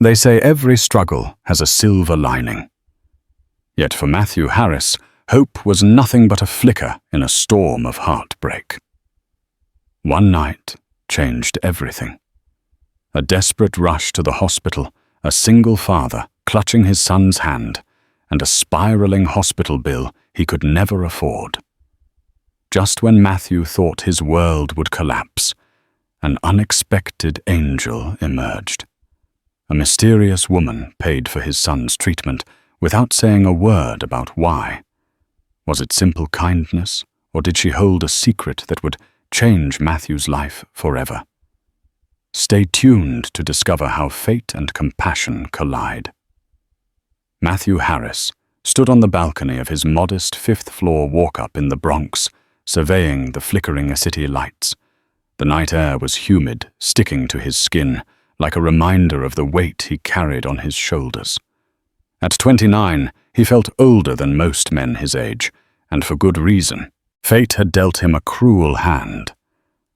They say every struggle has a silver lining. Yet for Matthew Harris, hope was nothing but a flicker in a storm of heartbreak. One night changed everything. A desperate rush to the hospital, a single father clutching his son's hand, and a spiraling hospital bill he could never afford. Just when Matthew thought his world would collapse, an unexpected angel emerged. A mysterious woman paid for his son's treatment without saying a word about why. Was it simple kindness, or did she hold a secret that would change Matthew's life forever? Stay tuned to discover how fate and compassion collide. Matthew Harris stood on the balcony of his modest fifth-floor walk-up in the Bronx, surveying the flickering city lights. The night air was humid, sticking to his skin, like a reminder of the weight he carried on his shoulders. At 29, he felt older than most men his age, and for good reason. Fate had dealt him a cruel hand.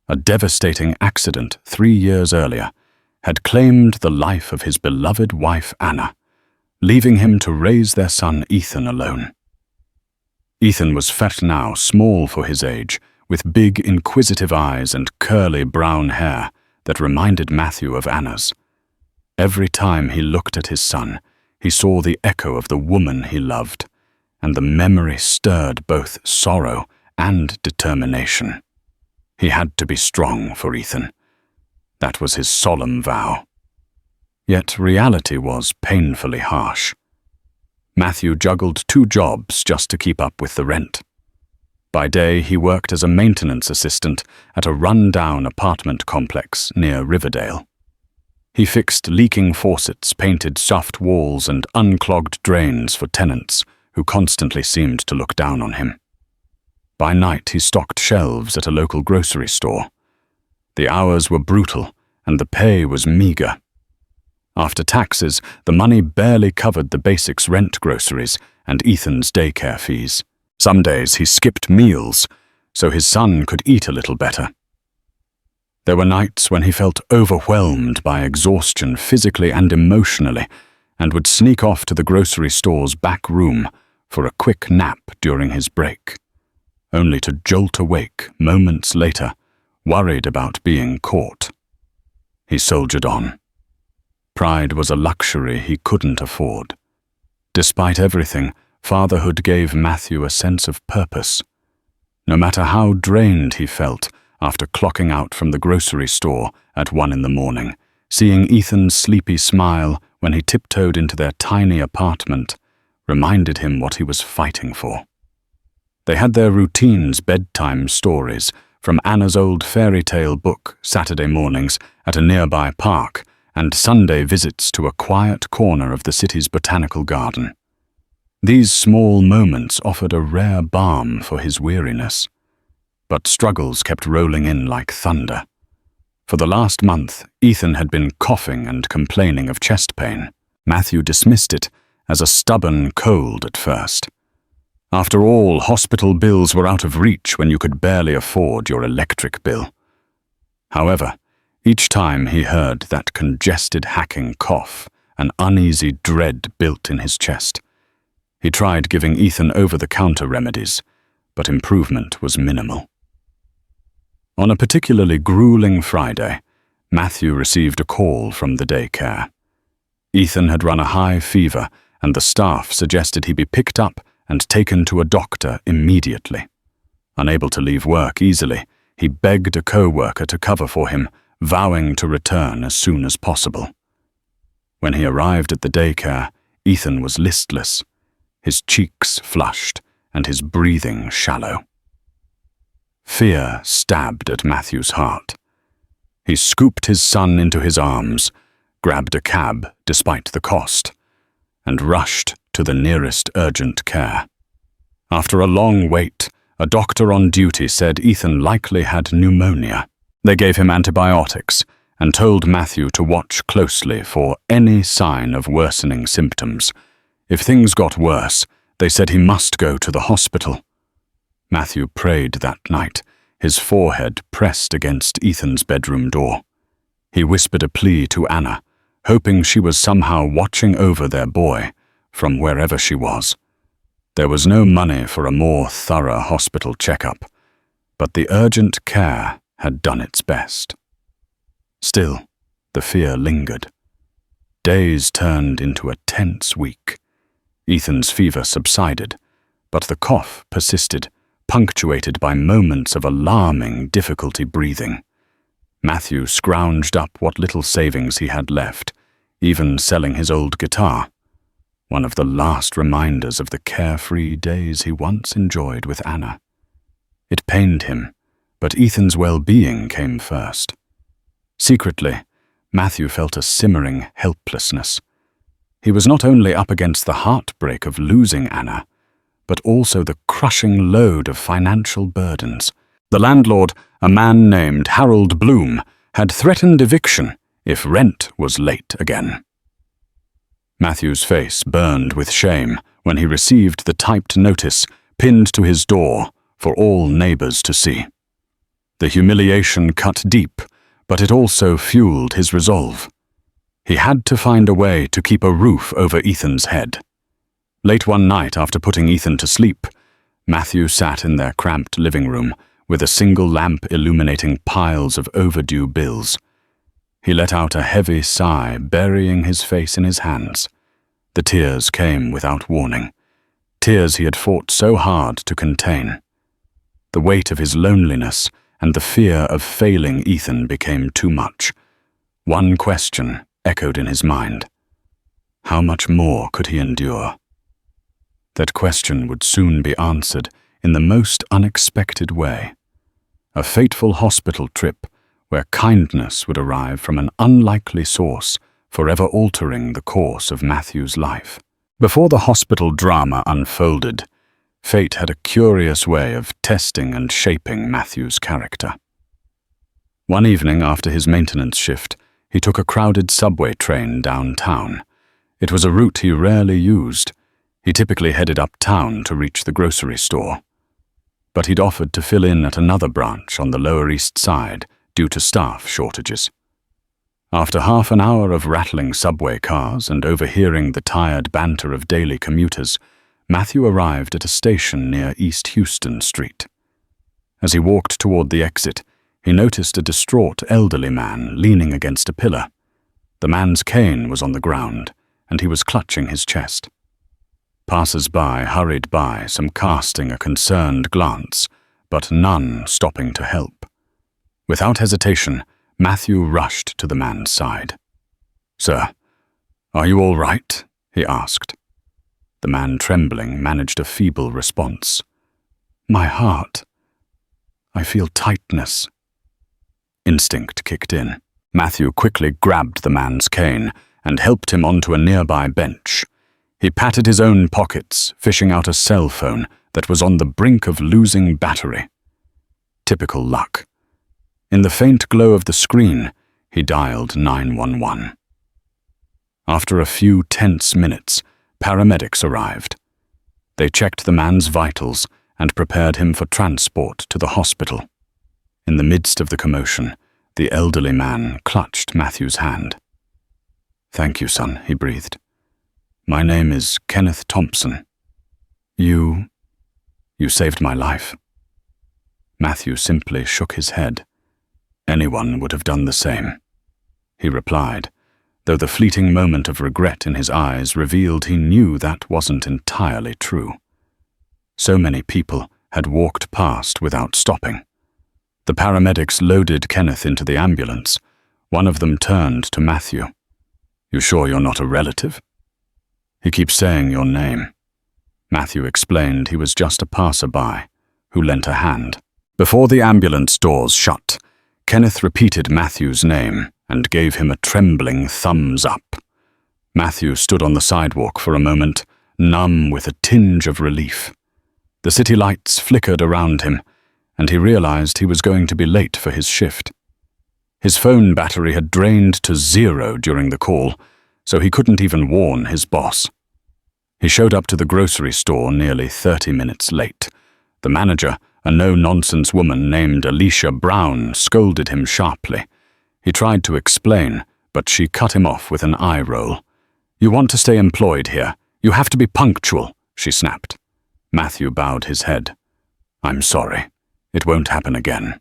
A devastating accident 3 years earlier had claimed the life of his beloved wife Anna, leaving him to raise their son Ethan alone. Ethan was fat now, small for his age, with big inquisitive eyes and curly brown hair that reminded Matthew of Anna's. Every time he looked at his son, he saw the echo of the woman he loved, and the memory stirred both sorrow and determination. He had to be strong for Ethan. That was his solemn vow. Yet reality was painfully harsh. Matthew juggled 2 jobs just to keep up with the rent. By day, he worked as a maintenance assistant at a run-down apartment complex near Riverdale. He fixed leaking faucets, painted soft walls, and unclogged drains for tenants who constantly seemed to look down on him. By night, he stocked shelves at a local grocery store. The hours were brutal, and the pay was meager. After taxes, the money barely covered the basics: rent, groceries, and Ethan's daycare fees. Some days he skipped meals so his son could eat a little better. There were nights when he felt overwhelmed by exhaustion physically and emotionally, and would sneak off to the grocery store's back room for a quick nap during his break, only to jolt awake moments later, worried about being caught. He soldiered on. Pride was a luxury he couldn't afford. Despite everything, fatherhood gave Matthew a sense of purpose. No matter how drained he felt after clocking out from the grocery store at 1 a.m, seeing Ethan's sleepy smile when he tiptoed into their tiny apartment reminded him what he was fighting for. They had their routines: bedtime stories from Anna's old fairy tale book Saturday mornings at a nearby park, and Sunday visits to a quiet corner of the city's botanical garden. These small moments offered a rare balm for his weariness. But struggles kept rolling in like thunder. For the last month, Ethan had been coughing and complaining of chest pain. Matthew dismissed it as a stubborn cold at first. After all, hospital bills were out of reach when you could barely afford your electric bill. However, each time he heard that congested, hacking cough, an uneasy dread built in his chest. He tried giving Ethan over-the-counter remedies, but improvement was minimal. On a particularly grueling Friday, Matthew received a call from the daycare. Ethan had run a high fever, and the staff suggested he be picked up and taken to a doctor immediately. Unable to leave work easily, he begged a co-worker to cover for him, vowing to return as soon as possible. When he arrived at the daycare, Ethan was listless, his cheeks flushed and his breathing shallow. Fear stabbed at Matthew's heart. He scooped his son into his arms, grabbed a cab despite the cost, and rushed to the nearest urgent care. After a long wait, a doctor on duty said Ethan likely had pneumonia. They gave him antibiotics and told Matthew to watch closely for any sign of worsening symptoms. If things got worse, they said he must go to the hospital. Matthew prayed that night, his forehead pressed against Ethan's bedroom door. He whispered a plea to Anna, hoping she was somehow watching over their boy from wherever she was. There was no money for a more thorough hospital checkup, but the urgent care had done its best. Still, the fear lingered. Days turned into a tense week. Ethan's fever subsided, but the cough persisted, punctuated by moments of alarming difficulty breathing. Matthew scrounged up what little savings he had left, even selling his old guitar, one of the last reminders of the carefree days he once enjoyed with Anna. It pained him, but Ethan's well-being came first. Secretly, Matthew felt a simmering helplessness. He was not only up against the heartbreak of losing Anna, but also the crushing load of financial burdens. The landlord, a man named Harold Bloom, had threatened eviction if rent was late again. Matthew's face burned with shame when he received the typed notice pinned to his door for all neighbors to see. The humiliation cut deep, but it also fueled his resolve. He had to find a way to keep a roof over Ethan's head. Late one night, after putting Ethan to sleep, Matthew sat in their cramped living room with a single lamp illuminating piles of overdue bills. He let out a heavy sigh, burying his face in his hands. The tears came without warning, tears he had fought so hard to contain. The weight of his loneliness and the fear of failing Ethan became too much. One question echoed in his mind. How much more could he endure? That question would soon be answered in the most unexpected way. A fateful hospital trip where kindness would arrive from an unlikely source, forever altering the course of Matthew's life. Before the hospital drama unfolded, fate had a curious way of testing and shaping Matthew's character. One evening after his maintenance shift, he took a crowded subway train downtown. It was a route he rarely used. He typically headed uptown to reach the grocery store. But he'd offered to fill in at another branch on the Lower East Side due to staff shortages. After half an hour of rattling subway cars and overhearing the tired banter of daily commuters, Matthew arrived at a station near East Houston Street. As he walked toward the exit, he noticed a distraught elderly man leaning against a pillar. The man's cane was on the ground, and he was clutching his chest. Passers-by hurried by, some casting a concerned glance, but none stopping to help. Without hesitation, Matthew rushed to the man's side. "Sir, are you all right?" he asked. The man, trembling, managed a feeble response. "My heart. I feel tightness." Instinct kicked in. Matthew quickly grabbed the man's cane and helped him onto a nearby bench. He patted his own pockets, fishing out a cell phone that was on the brink of losing battery. Typical luck. In the faint glow of the screen, he dialed 911. After a few tense minutes, paramedics arrived. They checked the man's vitals and prepared him for transport to the hospital. In the midst of the commotion, the elderly man clutched Matthew's hand. "Thank you, son," he breathed. "My name is Kenneth Thompson. You saved my life." Matthew simply shook his head. "Anyone would have done the same," he replied, though the fleeting moment of regret in his eyes revealed he knew that wasn't entirely true. So many people had walked past without stopping. The paramedics loaded Kenneth into the ambulance. One of them turned to Matthew. "You sure you're not a relative?" "He keeps saying your name." Matthew explained he was just a passerby who lent a hand. Before the ambulance doors shut, Kenneth repeated Matthew's name and gave him a trembling thumbs up. Matthew stood on the sidewalk for a moment, numb with a tinge of relief. The city lights flickered around him, and he realized he was going to be late for his shift. His phone battery had drained to 0 during the call, so he couldn't even warn his boss. He showed up to the grocery store nearly 30 minutes late. The manager, a no-nonsense woman named Alicia Brown, scolded him sharply. He tried to explain, but she cut him off with an eye roll. "You want to stay employed here. You have to be punctual," she snapped. Matthew bowed his head. "I'm sorry. It won't happen again."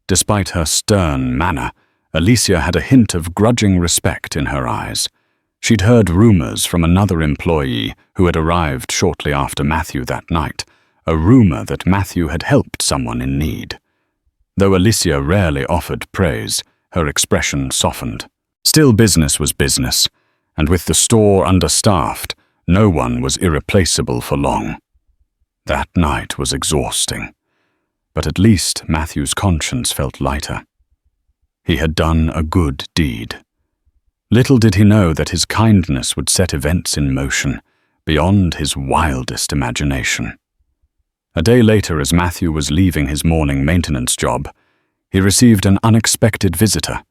Despite her stern manner, Alicia had a hint of grudging respect in her eyes. She'd heard rumors from another employee who had arrived shortly after Matthew that night, a rumor that Matthew had helped someone in need. Though Alicia rarely offered praise, her expression softened. Still, business was business, and with the store understaffed, no one was irreplaceable for long. That night was exhausting, but at least Matthew's conscience felt lighter. He had done a good deed. Little did he know that his kindness would set events in motion, beyond his wildest imagination. A day later, as Matthew was leaving his morning maintenance job, he received an unexpected visitor,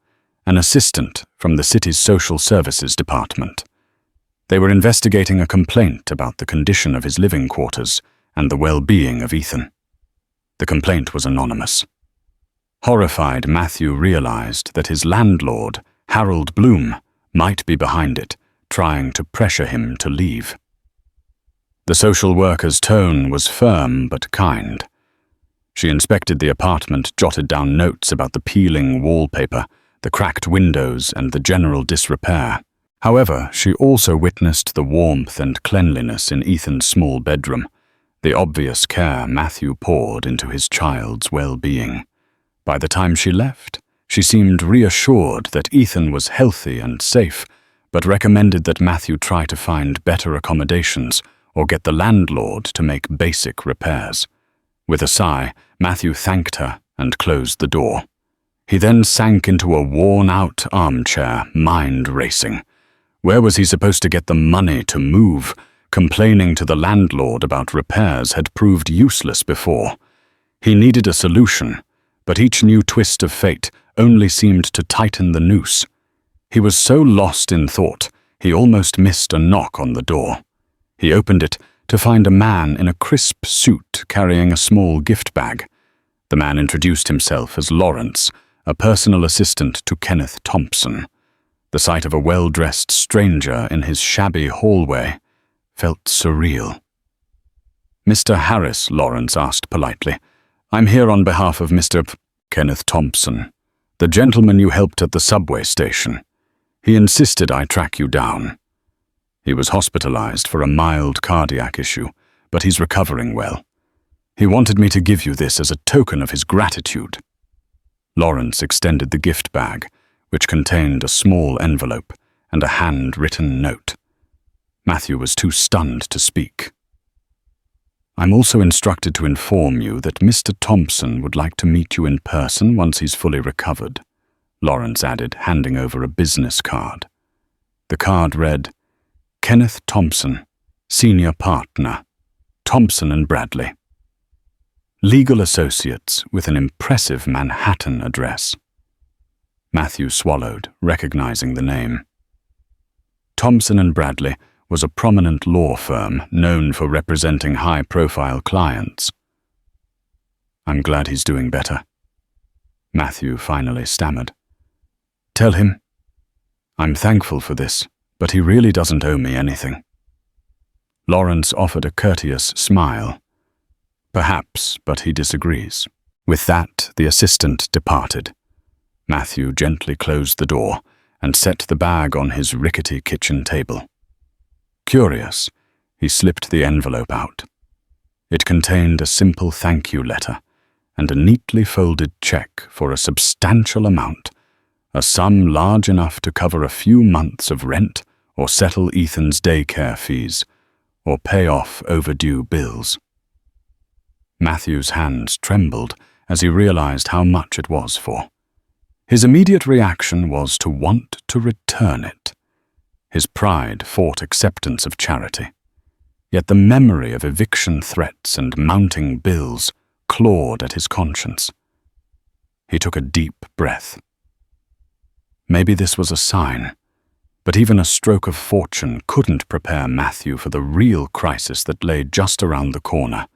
an assistant from the city's social services department. They were investigating a complaint about the condition of his living quarters and the well-being of Ethan. The complaint was anonymous. Horrified, Matthew realized that his landlord, Harold Bloom, might be behind it, trying to pressure him to leave. The social worker's tone was firm but kind. She inspected the apartment, jotted down notes about the peeling wallpaper, the cracked windows, and the general disrepair. However, she also witnessed the warmth and cleanliness in Ethan's small bedroom, the obvious care Matthew poured into his child's well-being. By the time she left, she seemed reassured that Ethan was healthy and safe, but recommended that Matthew try to find better accommodations or get the landlord to make basic repairs. With a sigh, Matthew thanked her and closed the door. He then sank into a worn-out armchair, mind racing. Where was he supposed to get the money to move? Complaining to the landlord about repairs had proved useless before. He needed a solution, but each new twist of fate only seemed to tighten the noose. He was so lost in thought, he almost missed a knock on the door. He opened it to find a man in a crisp suit carrying a small gift bag. The man introduced himself as Lawrence, a personal assistant to Kenneth Thompson. The sight of a well-dressed stranger in his shabby hallway felt surreal. "Mr. Harris," Lawrence asked politely. "I'm here on behalf of Mr. Kenneth Thompson, the gentleman you helped at the subway station. He insisted I track you down. He was hospitalized for a mild cardiac issue, but he's recovering well. He wanted me to give you this as a token of his gratitude." Lawrence extended the gift bag, which contained a small envelope and a hand-written note. Matthew was too stunned to speak. "I'm also instructed to inform you that Mr. Thompson would like to meet you in person once he's fully recovered," Lawrence added, handing over a business card. The card read, "Kenneth Thompson, Senior Partner, Thompson & Bradley. Legal Associates with an impressive Manhattan address." Matthew swallowed, recognizing the name. Thompson & Bradley was a prominent law firm known for representing high-profile clients. "I'm glad he's doing better," Matthew finally stammered. "Tell him I'm thankful for this, but he really doesn't owe me anything." Lawrence offered a courteous smile. "Perhaps, but he disagrees." With that, the assistant departed. Matthew gently closed the door and set the bag on his rickety kitchen table. Curious, he slipped the envelope out. It contained a simple thank you letter and a neatly folded check for a substantial amount, a sum large enough to cover a few months of rent or settle Ethan's daycare fees or pay off overdue bills. Matthew's hands trembled as he realized how much it was for. His immediate reaction was to want to return it. His pride fought acceptance of charity. Yet the memory of eviction threats and mounting bills clawed at his conscience. He took a deep breath. Maybe this was a sign, but even a stroke of fortune couldn't prepare Matthew for the real crisis that lay just around the corner,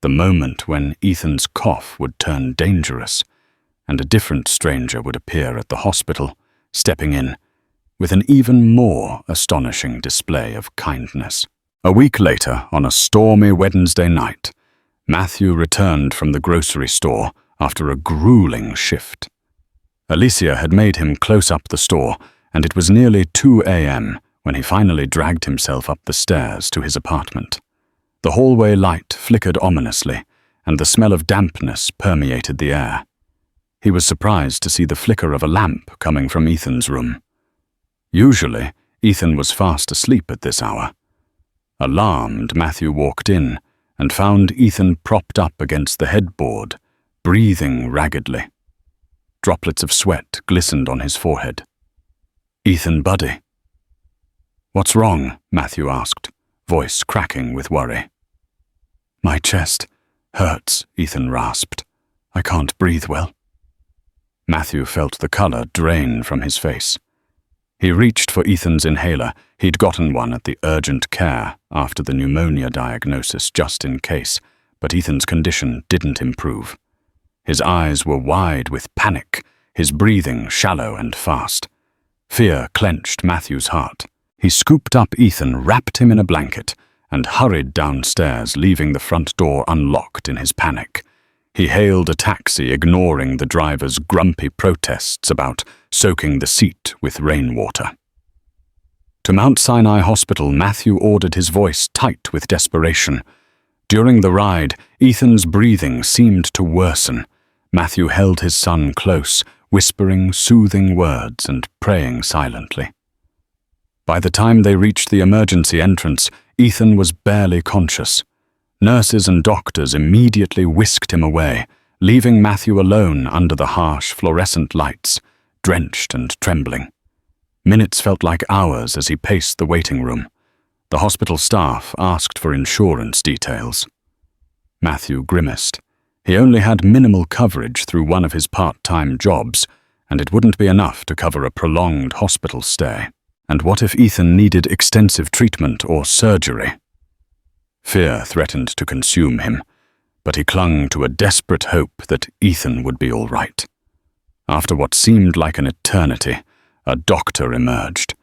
the moment when Ethan's cough would turn dangerous and a different stranger would appear at the hospital, stepping in, with an even more astonishing display of kindness. A week later, on a stormy Wednesday night, Matthew returned from the grocery store after a grueling shift. Alicia had made him close up the store, and it was nearly 2 a.m. when he finally dragged himself up the stairs to his apartment. The hallway light flickered ominously, and the smell of dampness permeated the air. He was surprised to see the flicker of a lamp coming from Ethan's room. Usually, Ethan was fast asleep at this hour. Alarmed, Matthew walked in and found Ethan propped up against the headboard, breathing raggedly. Droplets of sweat glistened on his forehead. "Ethan, buddy." "What's wrong?" Matthew asked, voice cracking with worry. "My chest hurts," Ethan rasped. "I can't breathe well." Matthew felt the color drain from his face. He reached for Ethan's inhaler. He'd gotten one at the urgent care after the pneumonia diagnosis just in case, but Ethan's condition didn't improve. His eyes were wide with panic, his breathing shallow and fast. Fear clenched Matthew's heart. He scooped up Ethan, wrapped him in a blanket, and hurried downstairs, leaving the front door unlocked in his panic. He hailed a taxi, ignoring the driver's grumpy protests about soaking the seat with rainwater. To Mount Sinai Hospital, Matthew ordered, his voice tight with desperation. During the ride, Ethan's breathing seemed to worsen. Matthew held his son close, whispering soothing words and praying silently. By the time they reached the emergency entrance, Ethan was barely conscious. Nurses and doctors immediately whisked him away, leaving Matthew alone under the harsh fluorescent lights, drenched and trembling. Minutes felt like hours as he paced the waiting room. The hospital staff asked for insurance details. Matthew grimaced. He only had minimal coverage through one of his part-time jobs, and it wouldn't be enough to cover a prolonged hospital stay. And what if Ethan needed extensive treatment or surgery? Fear threatened to consume him, but he clung to a desperate hope that Ethan would be all right. After what seemed like an eternity, a doctor emerged.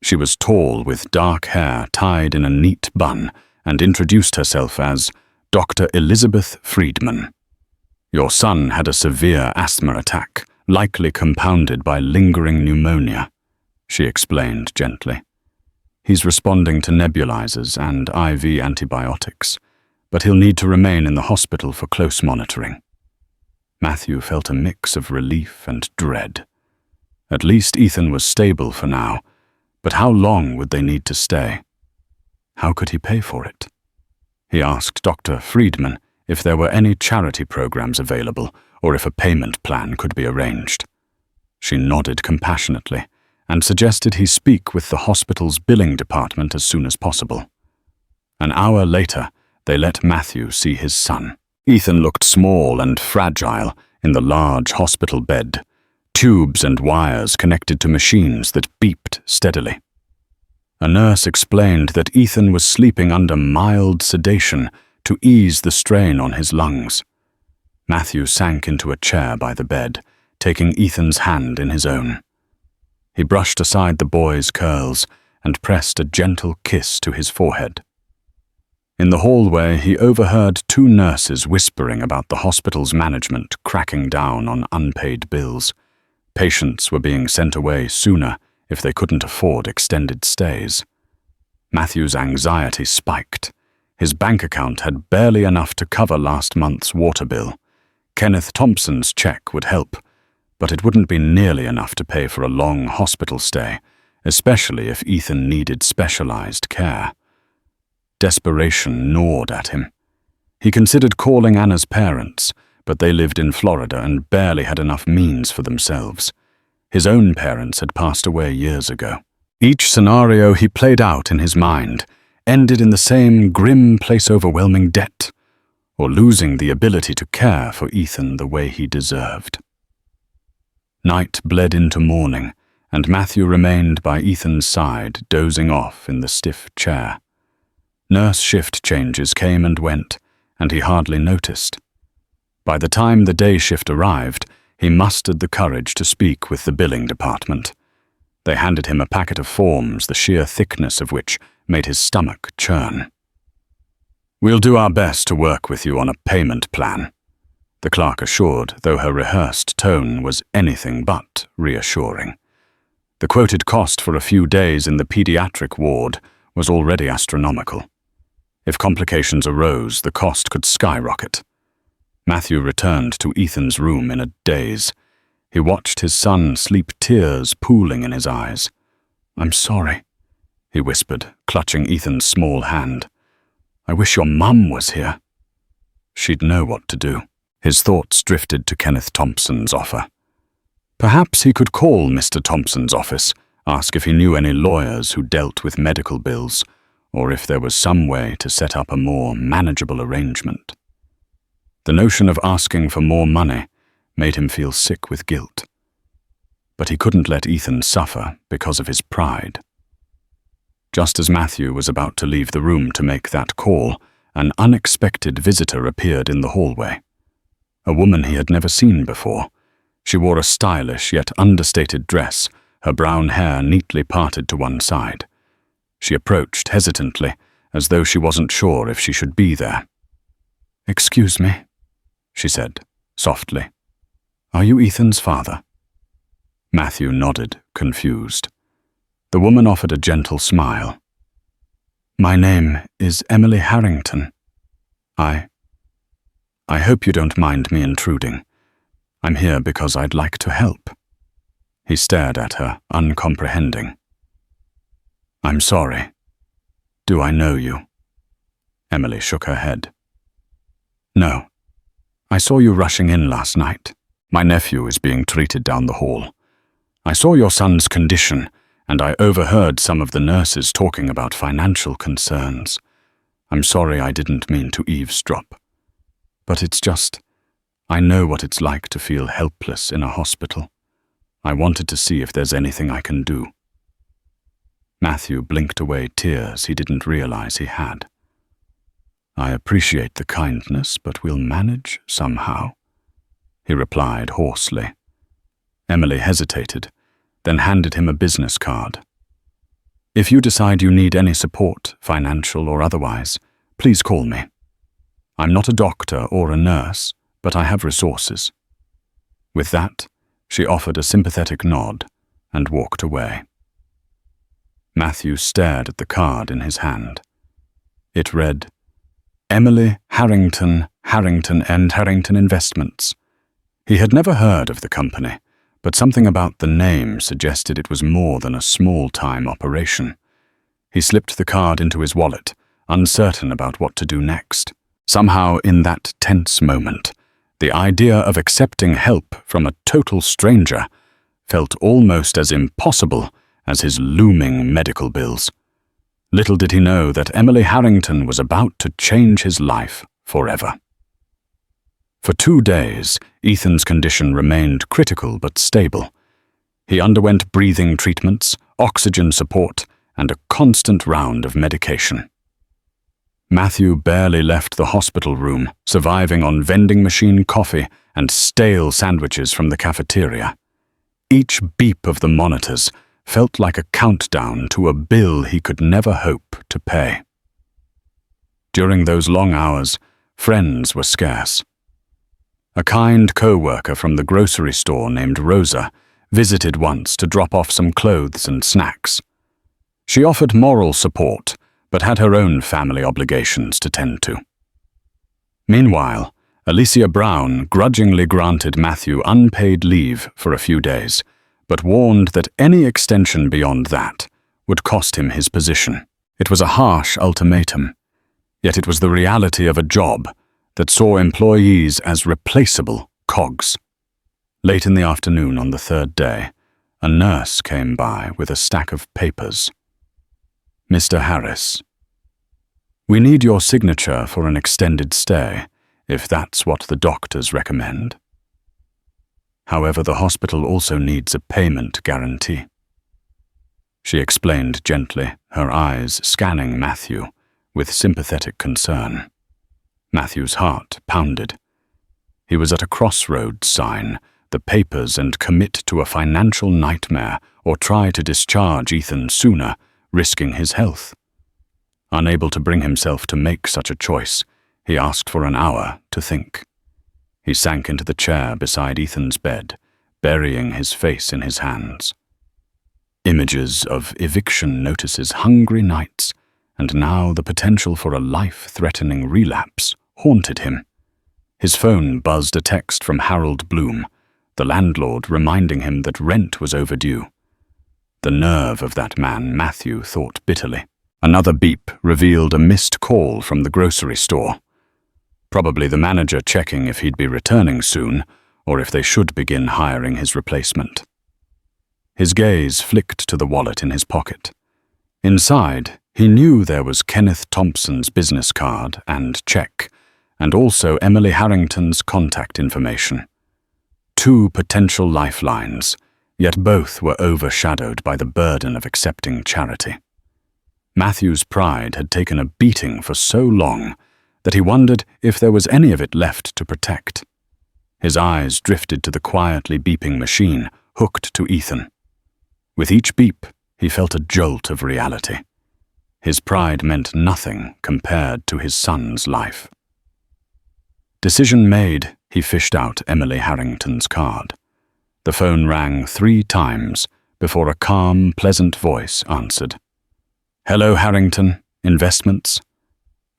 She was tall with dark hair tied in a neat bun and introduced herself as Dr. Elizabeth Friedman. "Your son had a severe asthma attack, likely compounded by lingering pneumonia," she explained gently. "He's responding to nebulizers and IV antibiotics, but he'll need to remain in the hospital for close monitoring." Matthew felt a mix of relief and dread. At least Ethan was stable for now, but how long would they need to stay? How could he pay for it? He asked Dr. Friedman if there were any charity programs available or if a payment plan could be arranged. She nodded compassionately and suggested he speak with the hospital's billing department as soon as possible. An hour later, they let Matthew see his son. Ethan looked small and fragile in the large hospital bed, tubes and wires connected to machines that beeped steadily. A nurse explained that Ethan was sleeping under mild sedation to ease the strain on his lungs. Matthew sank into a chair by the bed, taking Ethan's hand in his own. He brushed aside the boy's curls and pressed a gentle kiss to his forehead. In the hallway, he overheard two nurses whispering about the hospital's management cracking down on unpaid bills. Patients were being sent away sooner if they couldn't afford extended stays. Matthew's anxiety spiked. His bank account had barely enough to cover last month's water bill. Kenneth Thompson's check would help, but it wouldn't be nearly enough to pay for a long hospital stay, especially if Ethan needed specialized care. Desperation gnawed at him. He considered calling Anna's parents, but they lived in Florida and barely had enough means for themselves. His own parents had passed away years ago. Each scenario he played out in his mind ended in the same grim place-overwhelming debt, or losing the ability to care for Ethan the way he deserved. Night bled into morning, and Matthew remained by Ethan's side, dozing off in the stiff chair. Nurse shift changes came and went, and he hardly noticed. By the time the day shift arrived, he mustered the courage to speak with the billing department. They handed him a packet of forms, the sheer thickness of which made his stomach churn. "We'll do our best to work with you on a payment plan," the clerk assured, though her rehearsed tone was anything but reassuring. The quoted cost for a few days in the pediatric ward was already astronomical. If complications arose, the cost could skyrocket. Matthew returned to Ethan's room in a daze. He watched his son sleep, tears pooling in his eyes. "I'm sorry," he whispered, clutching Ethan's small hand. "I wish your mum was here." She'd know what to do. His thoughts drifted to Kenneth Thompson's offer. Perhaps he could call Mr. Thompson's office, ask if he knew any lawyers who dealt with medical bills, or if there was some way to set up a more manageable arrangement. The notion of asking for more money made him feel sick with guilt. But he couldn't let Ethan suffer because of his pride. Just as Matthew was about to leave the room to make that call, an unexpected visitor appeared in the hallway. A woman he had never seen before. She wore a stylish yet understated dress, her brown hair neatly parted to one side. She approached hesitantly, as though she wasn't sure if she should be there. "Excuse me," she said, softly. "Are you Ethan's father?" Matthew nodded, confused. The woman offered a gentle smile. "My name is Emily Harrington. I hope you don't mind me intruding. I'm here because I'd like to help." He stared at her, uncomprehending. "I'm sorry. Do I know you?" Emily shook her head. "No. I saw you rushing in last night. My nephew is being treated down the hall. I saw your son's condition, and I overheard some of the nurses talking about financial concerns. I'm sorry I didn't mean to eavesdrop. But it's just, I know what it's like to feel helpless in a hospital. I wanted to see if there's anything I can do." Matthew blinked away tears he didn't realize he had. "I appreciate the kindness, but we'll manage somehow," he replied hoarsely. Emily hesitated, then handed him a business card. "If you decide you need any support, financial or otherwise, please call me. I'm not a doctor or a nurse, but I have resources." With that, she offered a sympathetic nod and walked away. Matthew stared at the card in his hand. It read, "Emily Harrington, Harrington & Harrington Investments." He had never heard of the company, but something about the name suggested it was more than a small-time operation. He slipped the card into his wallet, uncertain about what to do next. Somehow, in that tense moment, the idea of accepting help from a total stranger felt almost as impossible as his looming medical bills. Little did he know that Emily Harrington was about to change his life forever. For 2 days, Ethan's condition remained critical but stable. He underwent breathing treatments, oxygen support, and a constant round of medication. Matthew barely left the hospital room, surviving on vending machine coffee and stale sandwiches from the cafeteria. Each beep of the monitors felt like a countdown to a bill he could never hope to pay. During those long hours, friends were scarce. A kind co-worker from the grocery store named Rosa visited once to drop off some clothes and snacks. She offered moral support, but had her own family obligations to tend to. Meanwhile, Alicia Brown grudgingly granted Matthew unpaid leave for a few days, but warned that any extension beyond that would cost him his position. It was a harsh ultimatum, yet it was the reality of a job that saw employees as replaceable cogs. Late in the afternoon on the 3rd day, a nurse came by with a stack of papers. "Mr. Harris, we need your signature for an extended stay, if that's what the doctors recommend. However, the hospital also needs a payment guarantee." She explained gently, her eyes scanning Matthew with sympathetic concern. Matthew's heart pounded. He was at a crossroads sign, the papers and commit to a financial nightmare or try to discharge Ethan sooner, risking his health. Unable to bring himself to make such a choice, he asked for an hour to think. He sank into the chair beside Ethan's bed, burying his face in his hands. Images of eviction notices, hungry nights, and now the potential for a life-threatening relapse haunted him. His phone buzzed a text from Harold Bloom, the landlord, reminding him that rent was overdue. The nerve of that man, Matthew thought bitterly. Another beep revealed a missed call from the grocery store. Probably the manager checking if he'd be returning soon, or if they should begin hiring his replacement. His gaze flicked to the wallet in his pocket. Inside, he knew there was Kenneth Thompson's business card and check, and also Emily Harrington's contact information. 2 potential lifelines, yet both were overshadowed by the burden of accepting charity. Matthew's pride had taken a beating for so long that he wondered if there was any of it left to protect. His eyes drifted to the quietly beeping machine hooked to Ethan. With each beep, he felt a jolt of reality. His pride meant nothing compared to his son's life. Decision made, he fished out Emily Harrington's card. The phone rang 3 times before a calm, pleasant voice answered. "Hello, Harrington, Investments.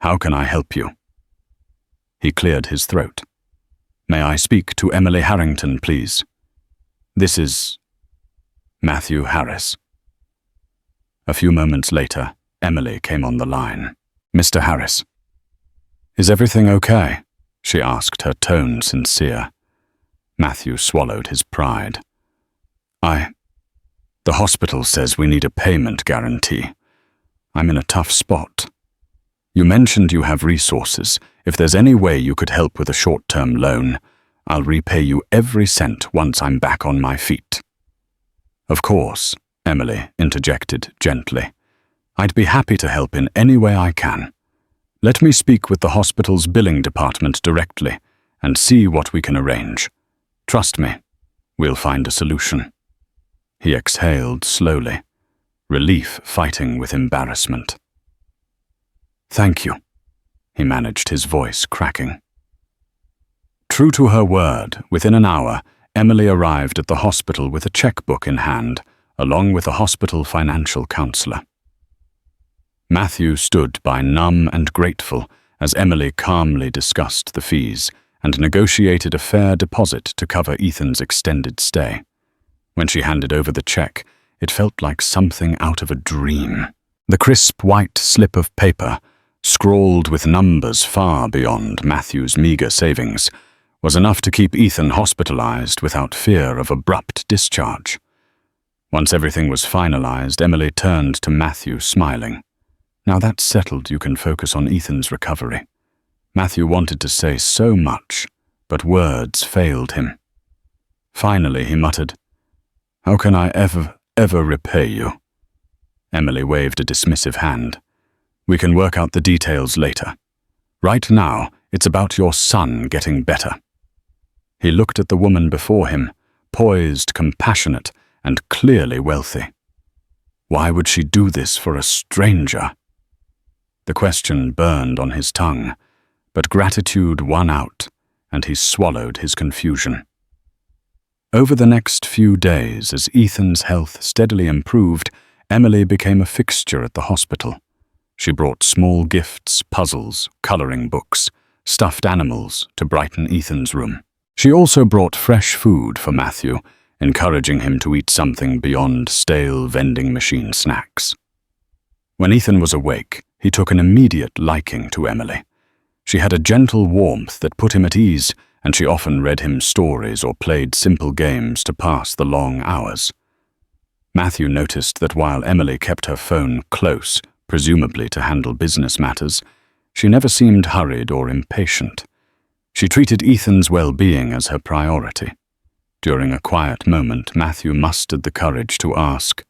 How can I help you?" He cleared his throat. "May I speak to Emily Harrington, please? This is Matthew Harris." A few moments later, Emily came on the line. "Mr. Harris." "Is everything okay?" she asked, her tone sincere. Matthew swallowed his pride. The hospital says we need a payment guarantee. I'm in a tough spot. You mentioned you have resources. If there's any way you could help with a short-term loan, I'll repay you every cent once I'm back on my feet." "Of course," Emily interjected gently. "I'd be happy to help in any way I can. Let me speak with the hospital's billing department directly and see what we can arrange. Trust me, we'll find a solution." He exhaled slowly, relief fighting with embarrassment. "Thank you," he managed, his voice cracking. True to her word, within an hour, Emily arrived at the hospital with a checkbook in hand, along with a hospital financial counselor. Matthew stood by, numb and grateful, as Emily calmly discussed the fees and negotiated a fair deposit to cover Ethan's extended stay. When she handed over the check, it felt like something out of a dream. The crisp white slip of paper, scrawled with numbers far beyond Matthew's meager savings, was enough to keep Ethan hospitalized without fear of abrupt discharge. Once everything was finalized, Emily turned to Matthew, smiling. "Now that's settled, you can focus on Ethan's recovery." Matthew wanted to say so much, but words failed him. Finally, he muttered, "How can I ever repay you?" Emily waved a dismissive hand. "We can work out the details later. Right now, it's about your son getting better." He looked at the woman before him, poised, compassionate, and clearly wealthy. Why would she do this for a stranger? The question burned on his tongue, but gratitude won out, and he swallowed his confusion. Over the next few days, as Ethan's health steadily improved, Emily became a fixture at the hospital. She brought small gifts, puzzles, coloring books, stuffed animals to brighten Ethan's room. She also brought fresh food for Matthew, encouraging him to eat something beyond stale vending machine snacks. When Ethan was awake, he took an immediate liking to Emily. She had a gentle warmth that put him at ease, and she often read him stories or played simple games to pass the long hours. Matthew noticed that while Emily kept her phone close, presumably to handle business matters, she never seemed hurried or impatient. She treated Ethan's well-being as her priority. During a quiet moment, Matthew mustered the courage to ask,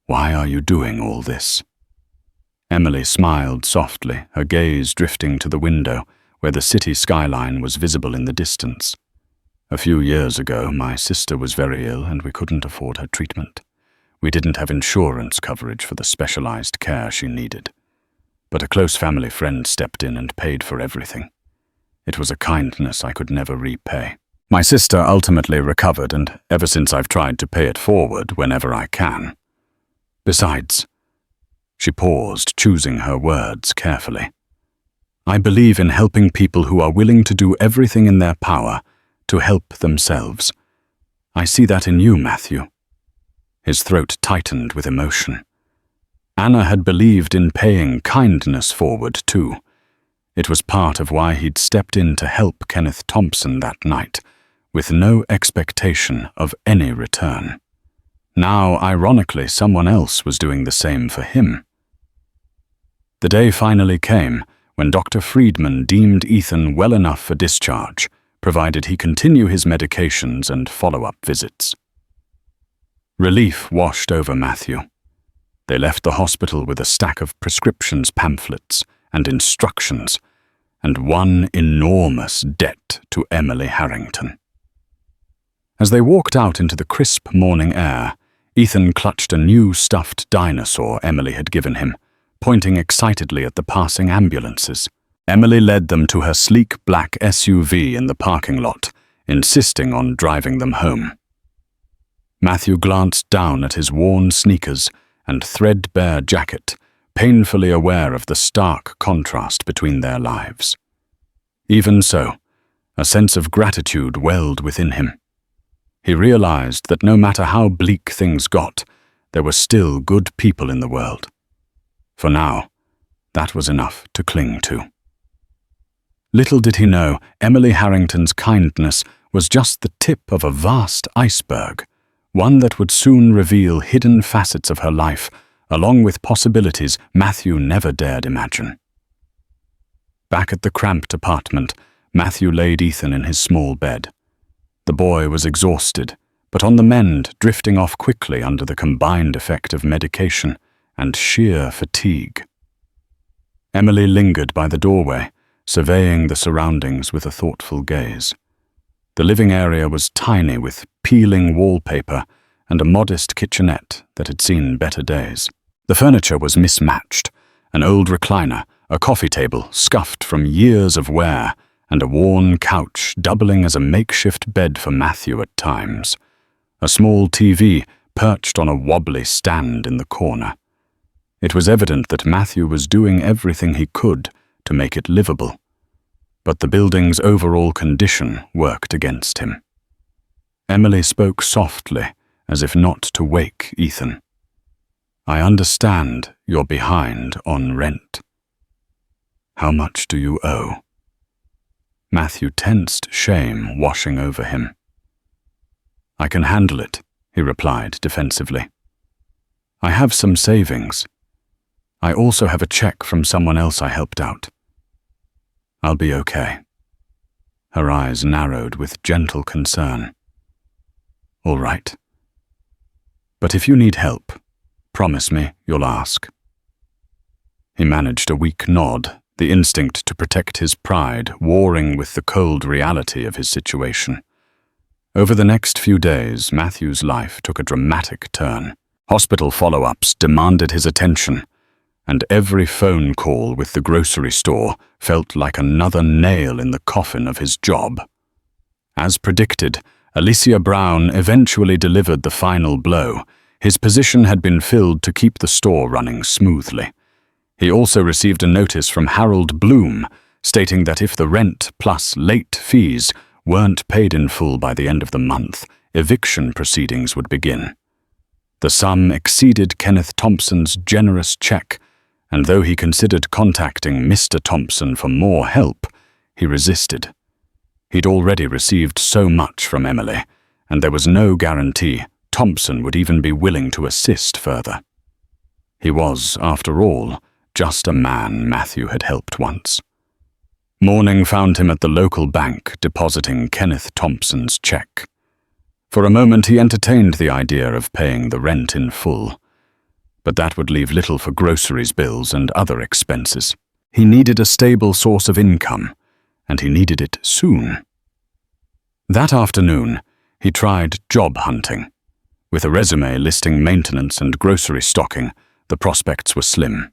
"Why are you doing all this?" Emily smiled softly, her gaze drifting to the window, where the city skyline was visible in the distance. "A few years ago, my sister was very ill and we couldn't afford her treatment. We didn't have insurance coverage for the specialized care she needed, but a close family friend stepped in and paid for everything. It was a kindness I could never repay. My sister ultimately recovered, and ever since I've tried to pay it forward whenever I can. Besides, she paused, choosing her words carefully. I believe in helping people who are willing to do everything in their power to help themselves. I see that in you, Matthew. His throat tightened with emotion. Anna had believed in paying kindness forward, too. It was part of why he'd stepped in to help Kenneth Thompson that night, with no expectation of any return. Now, ironically, someone else was doing the same for him. The day finally came when Dr. Friedman deemed Ethan well enough for discharge, provided he continue his medications and follow-up visits. Relief washed over Matthew. They left the hospital with a stack of prescriptions pamphlets and instructions, and one enormous debt to Emily Harrington. As they walked out into the crisp morning air, Ethan clutched a new stuffed dinosaur Emily had given him, pointing excitedly at the passing ambulances. Emily led them to her sleek black SUV in the parking lot, insisting on driving them home. Matthew glanced down at his worn sneakers and threadbare jacket, painfully aware of the stark contrast between their lives. Even so, a sense of gratitude welled within him. He realized that no matter how bleak things got, there were still good people in the world. For now, that was enough to cling to. Little did he know, Emily Harrington's kindness was just the tip of a vast iceberg, one that would soon reveal hidden facets of her life, along with possibilities Matthew never dared imagine. Back at the cramped apartment, Matthew laid Ethan in his small bed. The boy was exhausted, but on the mend, drifting off quickly under the combined effect of medication and sheer fatigue. Emily lingered by the doorway, surveying the surroundings with a thoughtful gaze. The living area was tiny, with peeling wallpaper and a modest kitchenette that had seen better days. The furniture was mismatched, an old recliner, a coffee table scuffed from years of wear, and a worn couch doubling as a makeshift bed for Matthew at times. A small TV perched on a wobbly stand in the corner. It was evident that Matthew was doing everything he could to make it livable, but the building's overall condition worked against him. Emily spoke softly, as if not to wake Ethan. "I understand you're behind on rent. How much do you owe?" Matthew tensed, shame washing over him. "I can handle it," he replied defensively. "I have some savings. I also have a check from someone else I helped out. I'll be okay." Her eyes narrowed with gentle concern. "All right. But if you need help, promise me you'll ask." He managed a weak nod, the instinct to protect his pride warring with the cold reality of his situation. Over the next few days, Matthew's life took a dramatic turn. Hospital follow-ups demanded his attention, and every phone call with the grocery store felt like another nail in the coffin of his job. As predicted, Alicia Brown eventually delivered the final blow. His position had been filled to keep the store running smoothly. He also received a notice from Harold Bloom, stating that if the rent plus late fees weren't paid in full by the end of the month, eviction proceedings would begin. The sum exceeded Kenneth Thompson's generous check, and though he considered contacting Mr. Thompson for more help, he resisted. He'd already received so much from Emily, and there was no guarantee Thompson would even be willing to assist further. He was, after all, just a man Matthew had helped once. Morning found him at the local bank depositing Kenneth Thompson's check. For a moment he entertained the idea of paying the rent in full, but that would leave little for groceries bills and other expenses. He needed a stable source of income, and he needed it soon. That afternoon, he tried job hunting. With a resume listing maintenance and grocery stocking, the prospects were slim.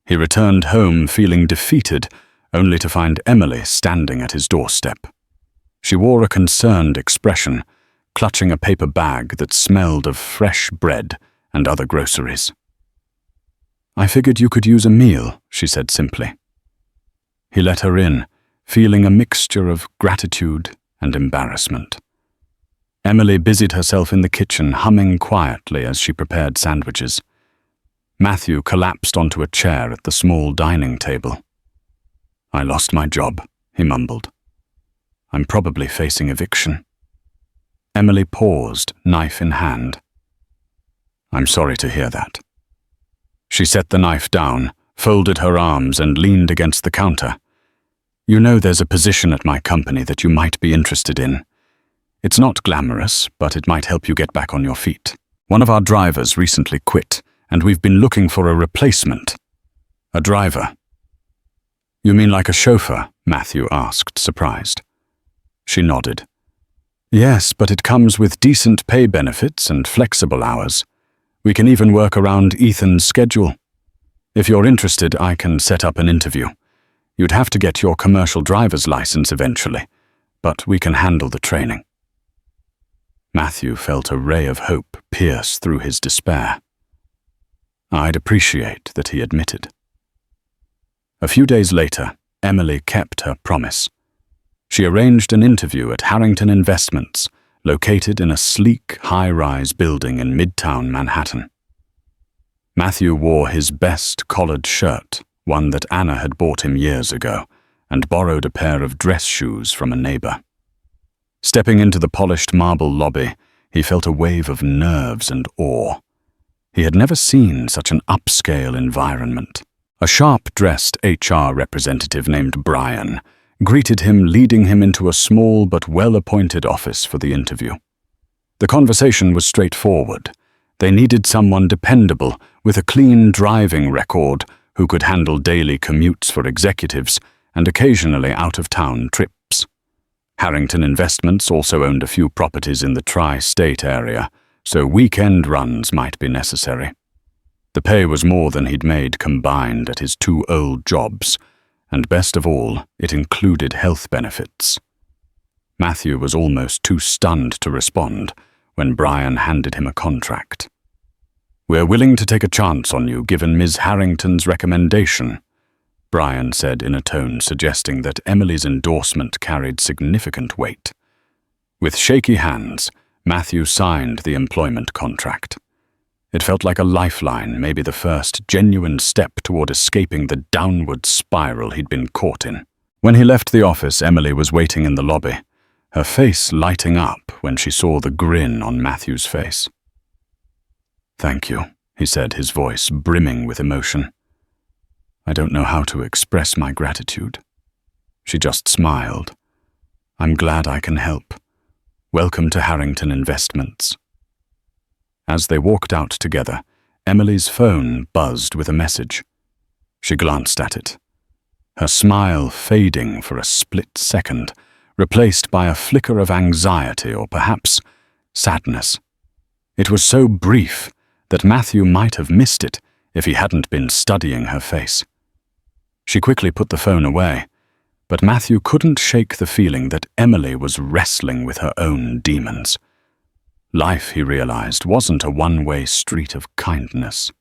He returned home feeling defeated, only to find Emily standing at his doorstep. She wore a concerned expression, clutching a paper bag that smelled of fresh bread and other groceries. "I figured you could use a meal," she said simply. He let her in, feeling a mixture of gratitude and embarrassment. Emily busied herself in the kitchen, humming quietly as she prepared sandwiches. Matthew collapsed onto a chair at the small dining table. "I lost my job," he mumbled. "I'm probably facing eviction." Emily paused, knife in hand. "I'm sorry to hear that." She set the knife down, folded her arms, and leaned against the counter. "You know there's a position at my company that you might be interested in. It's not glamorous, but it might help you get back on your feet. One of our drivers recently quit, and we've been looking for a replacement." "A driver?" "You mean like a chauffeur?" Matthew asked, surprised. She nodded. "Yes, but it comes with decent pay benefits and flexible hours. We can even work around Ethan's schedule. If you're interested, I can set up an interview. You'd have to get your commercial driver's license eventually, but we can handle the training." Matthew felt a ray of hope pierce through his despair. "I'd appreciate that," he admitted. A few days later, Emily kept her promise. She arranged an interview at Harrington Investments, located in a sleek, high-rise building in Midtown Manhattan. Matthew wore his best collared shirt, one that Anna had bought him years ago, and borrowed a pair of dress shoes from a neighbor. Stepping into the polished marble lobby, he felt a wave of nerves and awe. He had never seen such an upscale environment. A sharp-dressed HR representative named Brian greeted him, leading him into a small but well-appointed office for the interview. The conversation was straightforward. They needed someone dependable, with a clean driving record, who could handle daily commutes for executives and occasionally out-of-town trips. Harrington Investments also owned a few properties in the tri-state area, so weekend runs might be necessary. The pay was more than he'd made combined at his 2 old jobs, and best of all, it included health benefits. Matthew was almost too stunned to respond when Brian handed him a contract. "We're willing to take a chance on you given Ms. Harrington's recommendation," Brian said in a tone suggesting that Emily's endorsement carried significant weight. With shaky hands, Matthew signed the employment contract. It felt like a lifeline, maybe the first genuine step toward escaping the downward spiral he'd been caught in. When he left the office, Emily was waiting in the lobby, her face lighting up when she saw the grin on Matthew's face. "Thank you," he said, his voice brimming with emotion. "I don't know how to express my gratitude." She just smiled. "I'm glad I can help. Welcome to Harrington Investments." As they walked out together, Emily's phone buzzed with a message. She glanced at it, her smile fading for a split second, replaced by a flicker of anxiety or perhaps sadness. It was so brief that Matthew might have missed it if he hadn't been studying her face. She quickly put the phone away, but Matthew couldn't shake the feeling that Emily was wrestling with her own demons. Life, he realized, wasn't a one-way street of kindness.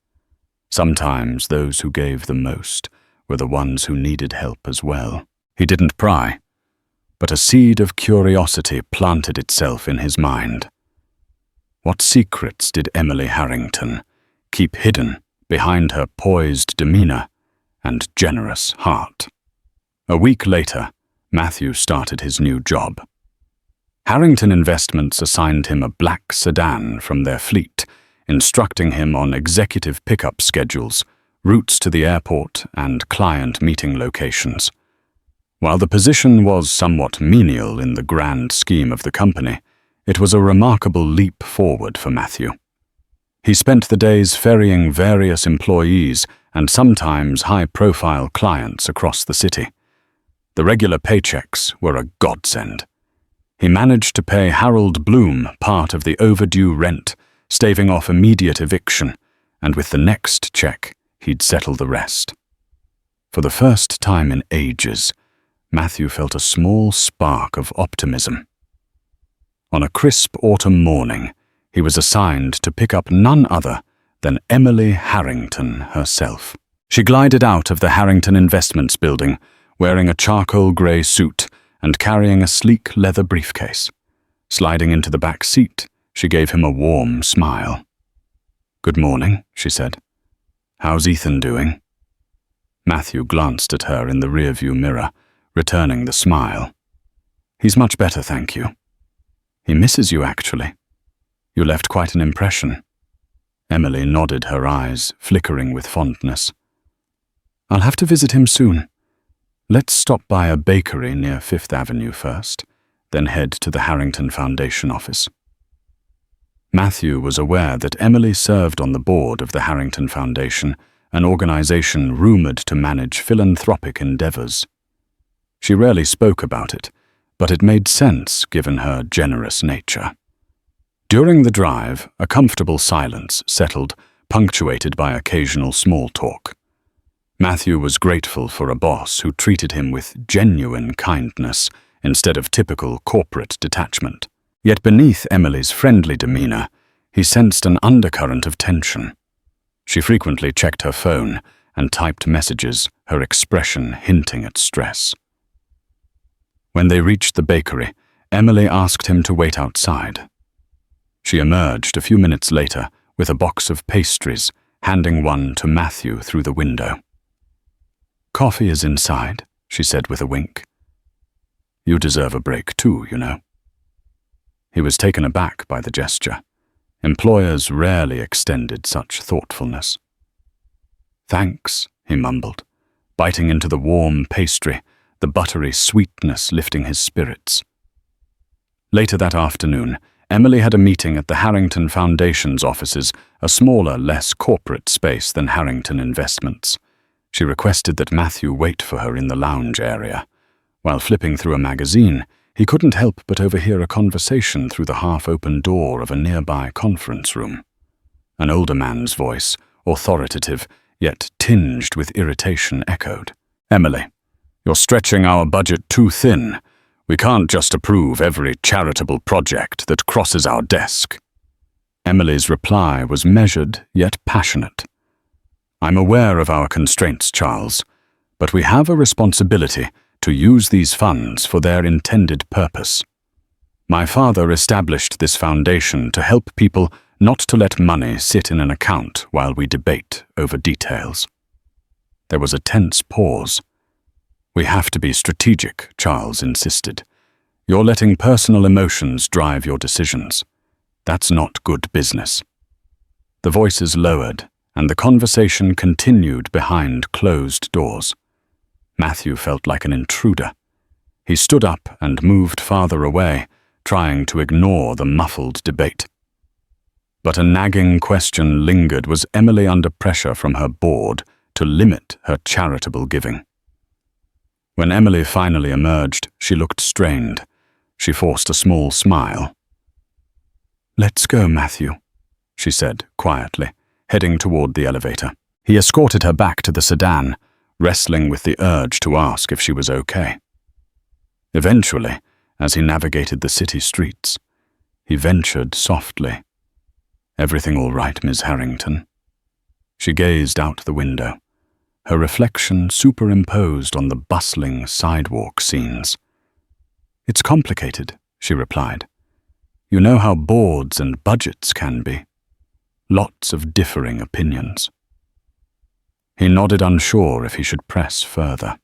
Sometimes those who gave the most were the ones who needed help as well. He didn't pry, but a seed of curiosity planted itself in his mind. What secrets did Emily Harrington keep hidden behind her poised demeanor and generous heart? A week later, Matthew started his new job. Harrington Investments assigned him a black sedan from their fleet, instructing him on executive pickup schedules, routes to the airport, and client meeting locations. While the position was somewhat menial in the grand scheme of the company, it was a remarkable leap forward for Matthew. He spent the days ferrying various employees and sometimes high-profile clients across the city. The regular paychecks were a godsend. He managed to pay Harold Bloom part of the overdue rent staving off immediate eviction, and with the next check, he'd settle the rest. For the first time in ages, Matthew felt a small spark of optimism. On a crisp autumn morning, he was assigned to pick up none other than Emily Harrington herself. She glided out of the Harrington Investments building, wearing a charcoal grey suit and carrying a sleek leather briefcase. Sliding into the back seat, she gave him a warm smile. "Good morning," she said. "How's Ethan doing?" Matthew glanced at her in the rearview mirror, returning the smile. "He's much better, thank you. He misses you, actually. You left quite an impression." Emily nodded, her eyes flickering with fondness. "I'll have to visit him soon. Let's stop by a bakery near Fifth Avenue first, then head to the Harrington Foundation office." Matthew was aware that Emily served on the board of the Harrington Foundation, an organization rumored to manage philanthropic endeavors. She rarely spoke about it, but it made sense given her generous nature. During the drive, a comfortable silence settled, punctuated by occasional small talk. Matthew was grateful for a boss who treated him with genuine kindness instead of typical corporate detachment. Yet beneath Emily's friendly demeanor, he sensed an undercurrent of tension. She frequently checked her phone and typed messages, her expression hinting at stress. When they reached the bakery, Emily asked him to wait outside. She emerged a few minutes later with a box of pastries, handing one to Matthew through the window. "Coffee is inside," she said with a wink. "You deserve a break too, you know." He was taken aback by the gesture. Employers rarely extended such thoughtfulness. "Thanks," he mumbled, biting into the warm pastry, the buttery sweetness lifting his spirits. Later that afternoon, Emily had a meeting at the Harrington Foundation's offices, a smaller, less corporate space than Harrington Investments. She requested that Matthew wait for her in the lounge area. While flipping through a magazine, he couldn't help but overhear a conversation through the half-open door of a nearby conference room. An older man's voice, authoritative, yet tinged with irritation, echoed. "Emily, you're stretching our budget too thin. We can't just approve every charitable project that crosses our desk." Emily's reply was measured yet passionate. "I'm aware of our constraints, Charles, but we have a responsibility to use these funds for their intended purpose. My father established this foundation to help people, not to let money sit in an account while we debate over details." There was a tense pause. "We have to be strategic," Charles insisted. "You're letting personal emotions drive your decisions. That's not good business." The voices lowered, and the conversation continued behind closed doors. Matthew felt like an intruder. He stood up and moved farther away, trying to ignore the muffled debate. But a nagging question lingered: was Emily under pressure from her board to limit her charitable giving? When Emily finally emerged, she looked strained. She forced a small smile. "Let's go, Matthew," she said quietly, heading toward the elevator. He escorted her back to the sedan, wrestling with the urge to ask if she was okay. Eventually, as he navigated the city streets, he ventured softly. "Everything all right, Miss Harrington?" She gazed out the window, her reflection superimposed on the bustling sidewalk scenes. "It's complicated," she replied. "You know how boards and budgets can be. Lots of differing opinions." He nodded, unsure if he should press further.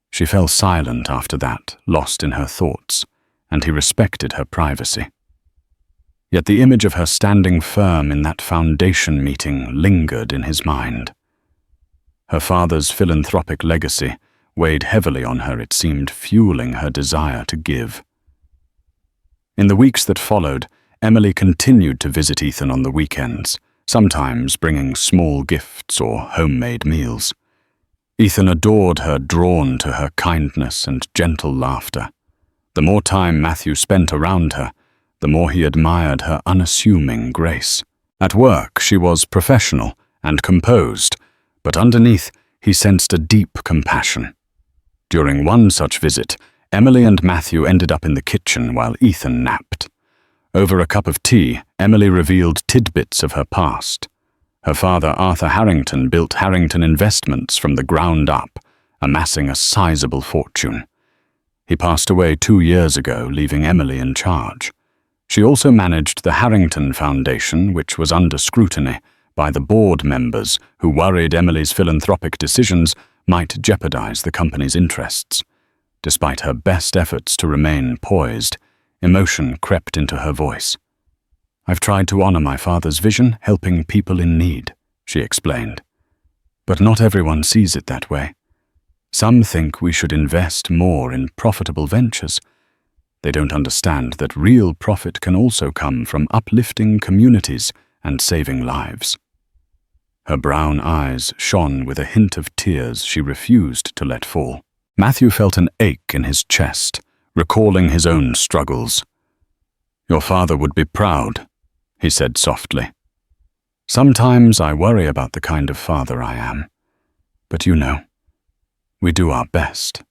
She fell silent after that, lost in her thoughts, and he respected her privacy. Yet the image of her standing firm in that foundation meeting lingered in his mind. Her father's philanthropic legacy weighed heavily on her, it seemed, fueling her desire to give. In the weeks that followed, Emily continued to visit Ethan on the weekends, sometimes bringing small gifts or homemade meals. Ethan adored her, drawn to her kindness and gentle laughter. The more time Matthew spent around her, the more he admired her unassuming grace. At work, she was professional and composed, but underneath, he sensed a deep compassion. During one such visit, Emily and Matthew ended up in the kitchen while Ethan napped. Over a cup of tea, Emily revealed tidbits of her past. Her father, Arthur Harrington, built Harrington Investments from the ground up, amassing a sizable fortune. He passed away 2 years ago, leaving Emily in charge. She also managed the Harrington Foundation, which was under scrutiny by the board members who worried Emily's philanthropic decisions might jeopardize the company's interests. Despite her best efforts to remain poised, emotion crept into her voice. "I've tried to honor my father's vision, helping people in need," she explained. "But not everyone sees it that way. Some think we should invest more in profitable ventures. They don't understand that real profit can also come from uplifting communities and saving lives." Her brown eyes shone with a hint of tears she refused to let fall. Matthew felt an ache in his chest, recalling his own struggles. "Your father would be proud," he said softly. "Sometimes I worry about the kind of father I am. But you know, we do our best."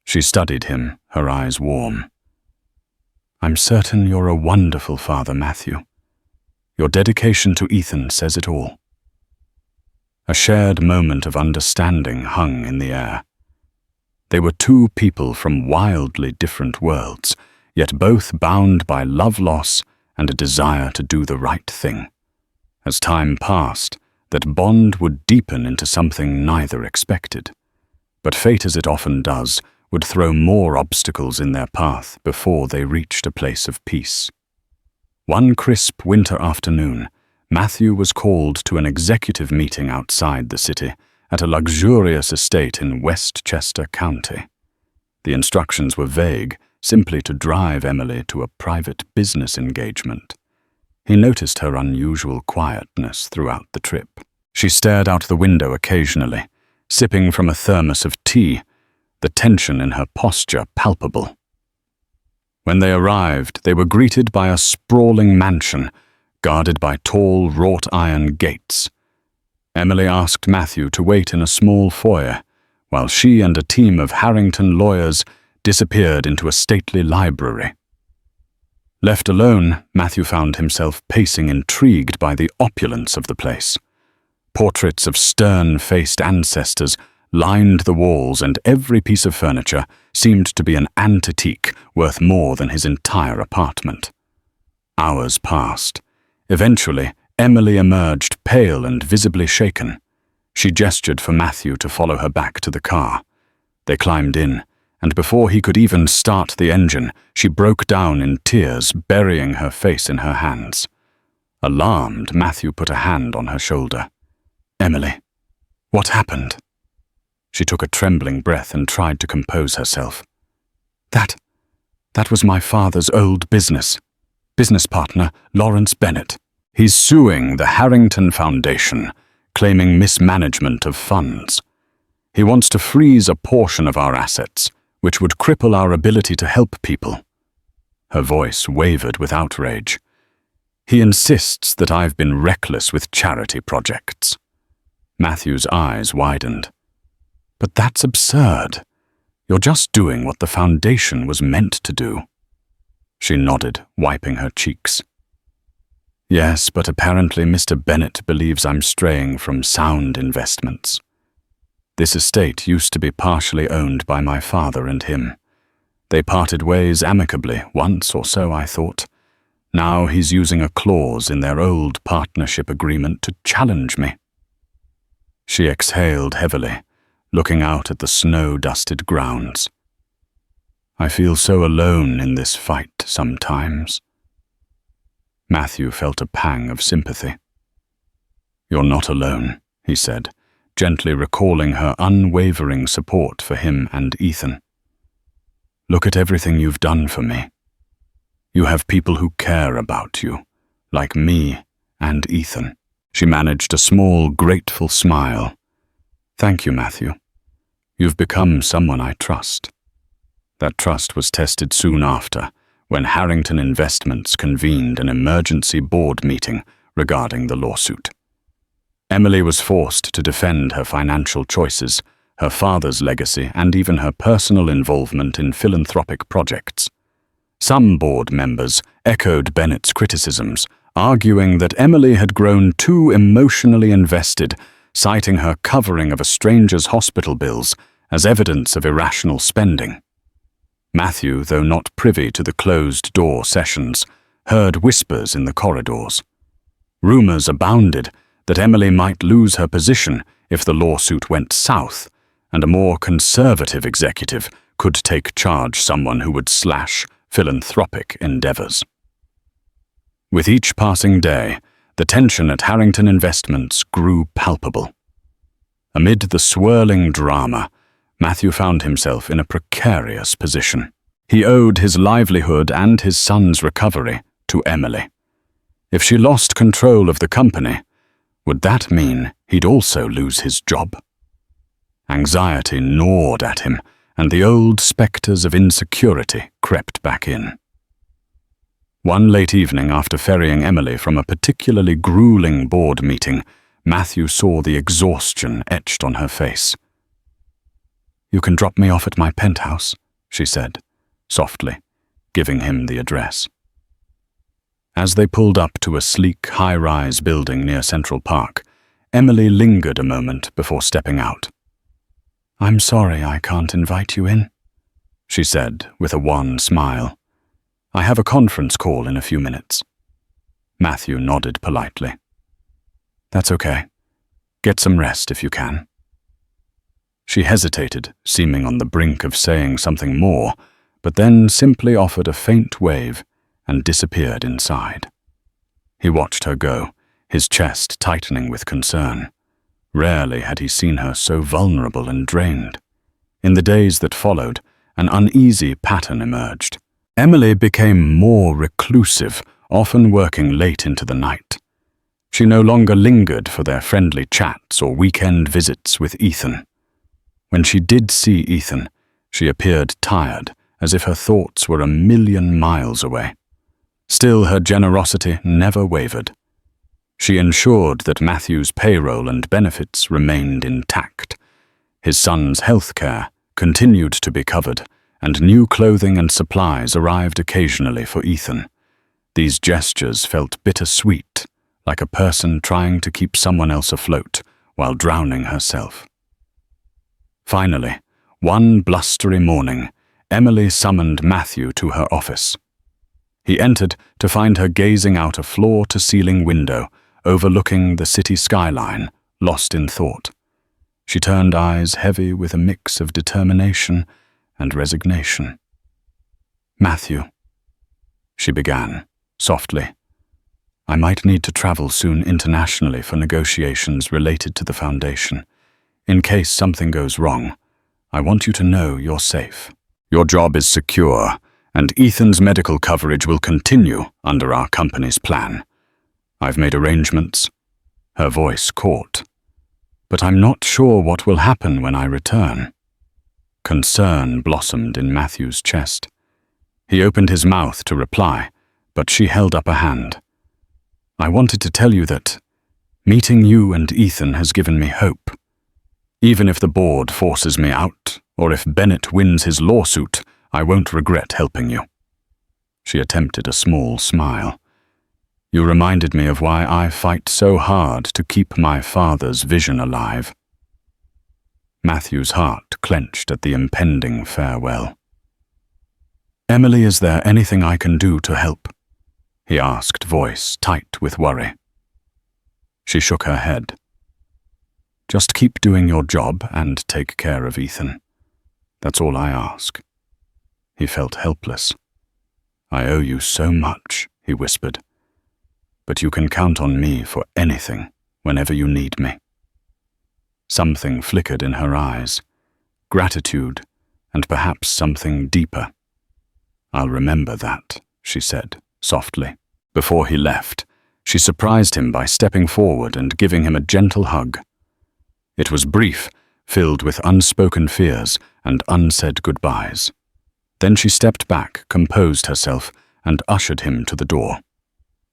She studied him, her eyes warm. "I'm certain you're a wonderful father, Matthew. Your dedication to Ethan says it all." A shared moment of understanding hung in the air. They were two people from wildly different worlds, yet both bound by love loss and a desire to do the right thing. As time passed, that bond would deepen into something neither expected. But fate, as it often does, would throw more obstacles in their path before they reached a place of peace. One crisp winter afternoon, Matthew was called to an executive meeting outside the city at a luxurious estate in Westchester County. The instructions were vague, simply to drive Emily to a private business engagement. He noticed her unusual quietness throughout the trip. She stared out the window occasionally, sipping from a thermos of tea, the tension in her posture palpable. When they arrived, they were greeted by a sprawling mansion, guarded by tall wrought-iron gates. Emily asked Matthew to wait in a small foyer, while she and a team of Harrington lawyers disappeared into a stately library. Left alone, Matthew found himself pacing, intrigued by the opulence of the place. Portraits of stern-faced ancestors lined the walls, and every piece of furniture seemed to be an antique worth more than his entire apartment. Hours passed. Eventually, Emily emerged pale and visibly shaken. She gestured for Matthew to follow her back to the car. They climbed in, and before he could even start the engine, she broke down in tears, burying her face in her hands. Alarmed, Matthew put a hand on her shoulder. "Emily, what happened?" She took a trembling breath and tried to compose herself. That was my father's old business partner, Lawrence Bennett. He's suing the Harrington Foundation, claiming mismanagement of funds. He wants to freeze a portion of our assets, which would cripple our ability to help people." Her voice wavered with outrage. "He insists that I've been reckless with charity projects." Matthew's eyes widened. "But that's absurd. You're just doing what the foundation was meant to do." She nodded, wiping her cheeks. "Yes, but apparently Mr. Bennett believes I'm straying from sound investments. This estate used to be partially owned by my father and him. They parted ways amicably once or so, I thought. Now he's using a clause in their old partnership agreement to challenge me." She exhaled heavily, looking out at the snow-dusted grounds. "I feel so alone in this fight sometimes." Matthew felt a pang of sympathy. "You're not alone," he said, gently recalling her unwavering support for him and Ethan. "Look at everything you've done for me. You have people who care about you, like me and Ethan." She managed a small, grateful smile. "Thank you, Matthew. You've become someone I trust." That trust was tested soon after, when Harrington Investments convened an emergency board meeting regarding the lawsuit. Emily was forced to defend her financial choices, her father's legacy, and even her personal involvement in philanthropic projects. Some board members echoed Bennett's criticisms, arguing that Emily had grown too emotionally invested, citing her covering of a stranger's hospital bills as evidence of irrational spending. Matthew, though not privy to the closed-door sessions, heard whispers in the corridors. Rumors abounded that Emily might lose her position if the lawsuit went south, and a more conservative executive could take charge someone who would slash philanthropic endeavors. With each passing day, the tension at Harrington Investments grew palpable. Amid the swirling drama, Matthew found himself in a precarious position. He owed his livelihood and his son's recovery to Emily. If she lost control of the company, would that mean he'd also lose his job? Anxiety gnawed at him, and the old spectres of insecurity crept back in. One late evening, after ferrying Emily from a particularly grueling board meeting, Matthew saw the exhaustion etched on her face. "You can drop me off at my penthouse," she said, softly, giving him the address. As they pulled up to a sleek, high-rise building near Central Park, Emily lingered a moment before stepping out. "I'm sorry I can't invite you in," she said with a wan smile. "I have a conference call in a few minutes." Matthew nodded politely. "That's okay. Get some rest if you can." She hesitated, seeming on the brink of saying something more, but then simply offered a faint wave and disappeared inside. He watched her go, his chest tightening with concern. Rarely had he seen her so vulnerable and drained. In the days that followed, an uneasy pattern emerged. Emily became more reclusive, often working late into the night. She no longer lingered for their friendly chats or weekend visits with Ethan. When she did see Ethan, she appeared tired, as if her thoughts were a million miles away. Still, her generosity never wavered. She ensured that Matthew's payroll and benefits remained intact. His son's health care continued to be covered, and new clothing and supplies arrived occasionally for Ethan. These gestures felt bittersweet, like a person trying to keep someone else afloat while drowning herself. Finally, one blustery morning, Emily summoned Matthew to her office. He entered to find her gazing out a floor-to-ceiling window overlooking the city skyline, lost in thought. She turned eyes heavy with a mix of determination and resignation. "Matthew," she began, softly, "I might need to travel soon internationally for negotiations related to the foundation. In case something goes wrong, I want you to know you're safe. Your job is secure, and Ethan's medical coverage will continue under our company's plan. I've made arrangements." Her voice caught. "But I'm not sure what will happen when I return." Concern blossomed in Matthew's chest. He opened his mouth to reply, but she held up a hand. "I wanted to tell you that meeting you and Ethan has given me hope. Even if the board forces me out, or if Bennett wins his lawsuit, I won't regret helping you." She attempted a small smile. "You reminded me of why I fight so hard to keep my father's vision alive." Matthew's heart clenched at the impending farewell. "Emily, is there anything I can do to help?" he asked, voice tight with worry. She shook her head. "Just keep doing your job and take care of Ethan. That's all I ask." He felt helpless. "I owe you so much," he whispered. "But you can count on me for anything, whenever you need me." Something flickered in her eyes, gratitude, and perhaps something deeper. "I'll remember that," she said, softly. Before he left, she surprised him by stepping forward and giving him a gentle hug. It was brief, filled with unspoken fears and unsaid goodbyes. Then she stepped back, composed herself, and ushered him to the door.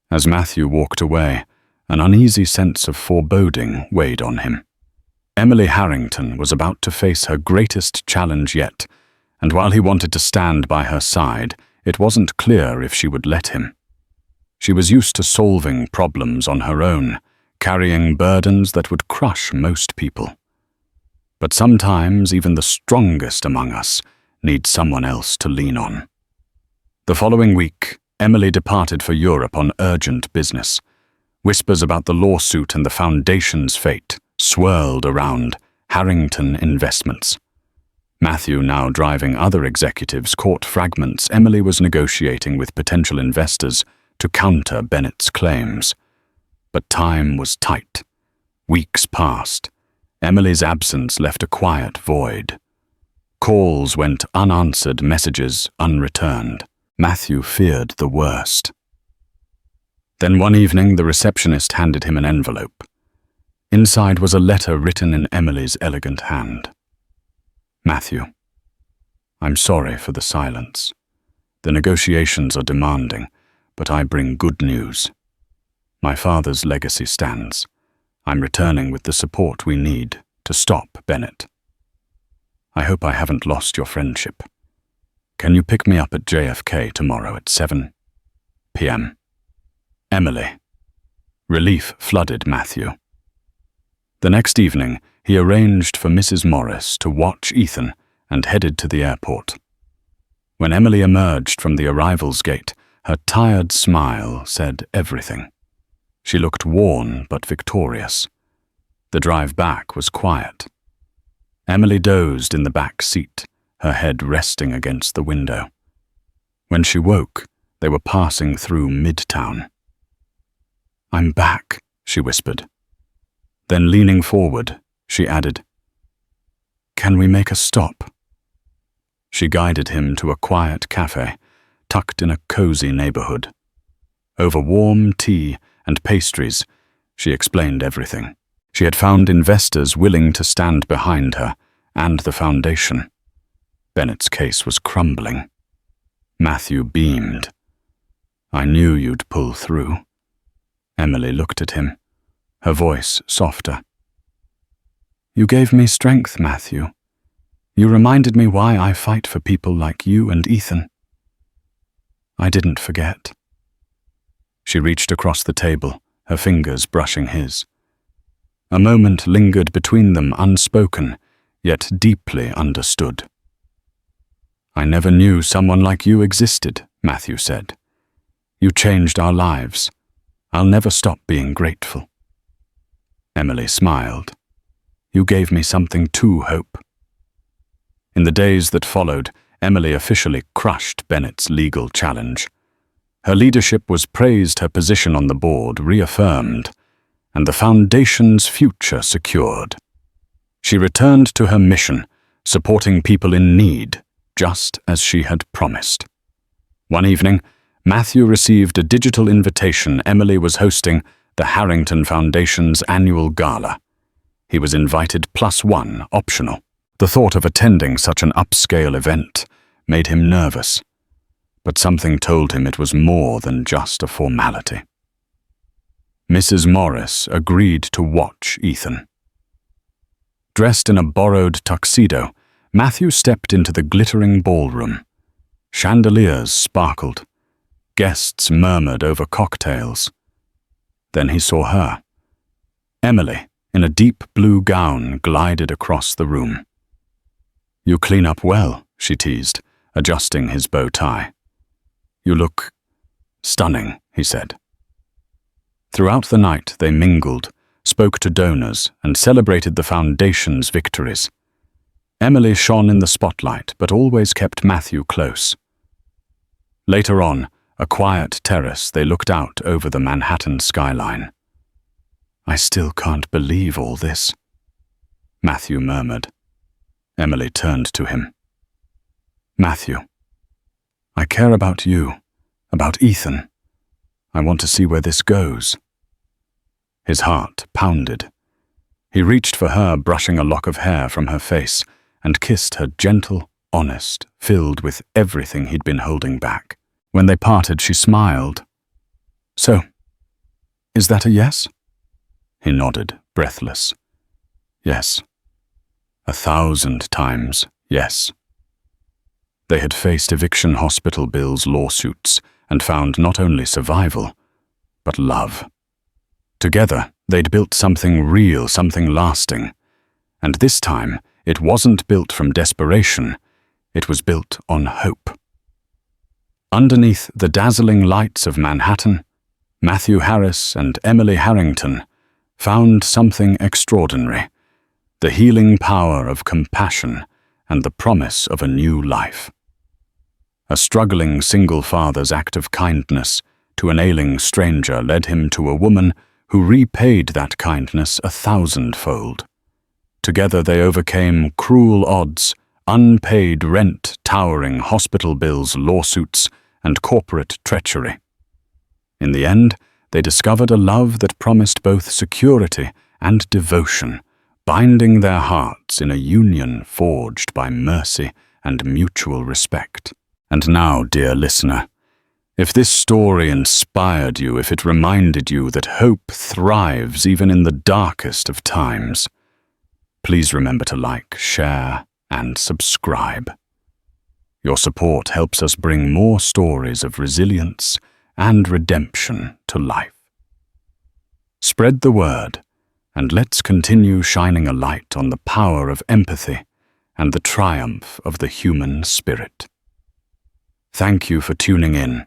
As Matthew walked away, an uneasy sense of foreboding weighed on him. Emily Harrington was about to face her greatest challenge yet, and while he wanted to stand by her side, it wasn't clear if she would let him. She was used to solving problems on her own, carrying burdens that would crush most people. But sometimes even the strongest among us need someone else to lean on. The following week, Emily departed for Europe on urgent business. Whispers about the lawsuit and the foundation's fate swirled around Harrington Investments. Matthew, now driving other executives, caught fragments Emily was negotiating with potential investors to counter Bennett's claims. But time was tight. Weeks passed. Emily's absence left a quiet void. Calls went unanswered, messages unreturned. Matthew feared the worst. Then one evening, the receptionist handed him an envelope. Inside was a letter written in Emily's elegant hand. Matthew, I'm sorry for the silence. The negotiations are demanding, but I bring good news. My father's legacy stands. I'm returning with the support we need to stop Bennett. I hope I haven't lost your friendship. Can you pick me up at JFK tomorrow at 7 p.m.? Emily. Relief flooded Matthew. The next evening, he arranged for Mrs. Morris to watch Ethan and headed to the airport. When Emily emerged from the arrivals gate, her tired smile said everything. She looked worn but victorious. The drive back was quiet. Emily dozed in the back seat, her head resting against the window. When she woke, they were passing through Midtown. I'm back, she whispered. Then leaning forward, she added, Can we make a stop? She guided him to a quiet cafe, tucked in a cozy neighborhood. Over warm tea and pastries, she explained everything. She had found investors willing to stand behind her and the foundation. Bennett's case was crumbling. Matthew beamed. I knew you'd pull through. Emily looked at him, her voice softer. You gave me strength, Matthew. You reminded me why I fight for people like you and Ethan. I didn't forget. She reached across the table, her fingers brushing his. A moment lingered between them, unspoken, yet deeply understood. I never knew someone like you existed, Matthew said. You changed our lives. I'll never stop being grateful. Emily smiled. You gave me something to hope. In the days that followed, Emily officially crushed Bennett's legal challenge. Her leadership was praised, her position on the board reaffirmed, and the foundation's future secured. She returned to her mission, supporting people in need, just as she had promised. One evening, Matthew received a digital invitation. Emily was hosting the Harrington Foundation's annual gala. He was invited +1, optional. The thought of attending such an upscale event made him nervous, but something told him it was more than just a formality. Mrs. Morris agreed to watch Ethan. Dressed in a borrowed tuxedo, Matthew stepped into the glittering ballroom. Chandeliers sparkled. Guests murmured over cocktails. Then he saw her. Emily, in a deep blue gown, glided across the room. You clean up well, she teased, adjusting his bow tie. You look stunning, he said. Throughout the night they mingled, spoke to donors, and celebrated the foundation's victories. Emily shone in the spotlight, but always kept Matthew close. Later on, a quiet terrace, they looked out over the Manhattan skyline. I still can't believe all this, Matthew murmured. Emily turned to him. Matthew, I care about you, about Ethan. I want to see where this goes. His heart pounded. He reached for her, brushing a lock of hair from her face, and kissed her gentle, honest, filled with everything he'd been holding back. When they parted, she smiled. "So, is that a yes?" He nodded, breathless. "Yes. 1,000 times yes." They had faced eviction hospital bills, lawsuits, and found not only survival, but love. Together, they'd built something real, something lasting. And this time, it wasn't built from desperation, it was built on hope. Underneath the dazzling lights of Manhattan, Matthew Harris and Emily Harrington found something extraordinary: the healing power of compassion and the promise of a new life. A struggling single father's act of kindness to an ailing stranger led him to a woman who repaid that kindness 1,000-fold. Together they overcame cruel odds, unpaid rent, towering hospital bills, lawsuits, and corporate treachery. In the end, they discovered a love that promised both security and devotion, binding their hearts in a union forged by mercy and mutual respect. And now, dear listener, if this story inspired you, if it reminded you that hope thrives even in the darkest of times, please remember to like, share, and subscribe. Your support helps us bring more stories of resilience and redemption to life. Spread the word, and let's continue shining a light on the power of empathy and the triumph of the human spirit. Thank you for tuning in,